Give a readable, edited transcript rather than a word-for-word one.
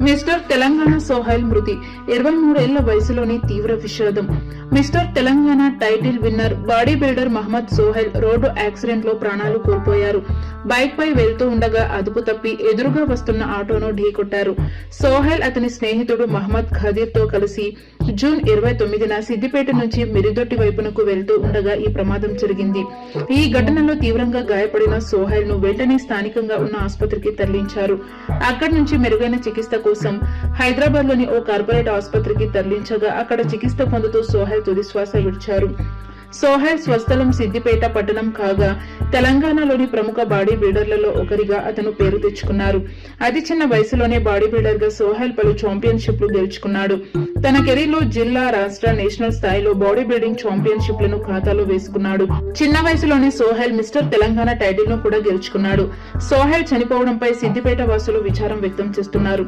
Mister Telangana Sohail మృతి 23 ఏళ్ల వయసులోని తీవ్ర విషాదం. Mister Telangana title winner body builder Mohammed Sohail road accident లో ప్రాణాలు కోల్పోయారు. బైక్ పై వెళ్తూ ఉండగా అదుపు తప్పి ఎదురుగా వస్తున్న ఆటోను ఢీకొట్టారు. సోహైల్ అతని స్నేహితుడు మహమ్మద్ ఖదీర్ తో కలిసి జూన్ 29న సిద్దిపేట నుంచి మిరిదొట్టి వైపునకు వెళ్తూ ఉండగా ఈ ప్రమాదం జరిగింది. ఈ ఘటనలో తీవ్రంగా గాయపడిన సోహైల్ ను వెంటనే స్థానికంగా ఉన్న ఆసుపత్రికి తరలించారు. అక్కడి నుంచి మెరుగైన చికిత్స కోసం హైదరాబాద్ లోని ఓ కార్పొరేట్ ఆసుపత్రికి తరలించగా అక్కడ చికిత్స పొందుతూ సోహైల్ తుదిశ్వాస విడిచారు. సోహైల్ స్వస్థలం సిద్దిపేట పట్టణం కాగా తెలంగాణలోని ప్రముఖ బాడీ బిల్డర్లలో ఒకరిగా అతను పేరు తెచ్చుకున్నారు. అతి చిన్న వయసులోనే బాడీ బిల్డర్ గా సోహైల్ పలు ఛాంపియన్షిప్లు గెలుచుకున్నాడు. తన కెరీర్ లో జిల్లా, రాష్ట్ర, నేషనల్ స్థాయిలో బాడీ బిల్డింగ్ ఛాంపియన్షిప్లను ఖాతాలో వేసుకున్నాడు. చిన్న వయసులోనే సోహైల్ మిస్టర్ తెలంగాణ టైటిల్ ను కూడా గెలుచుకున్నాడు. సోహైల్ చనిపోవడంపై సిద్దిపేట వాసులు విచారం వ్యక్తం చేస్తున్నారు.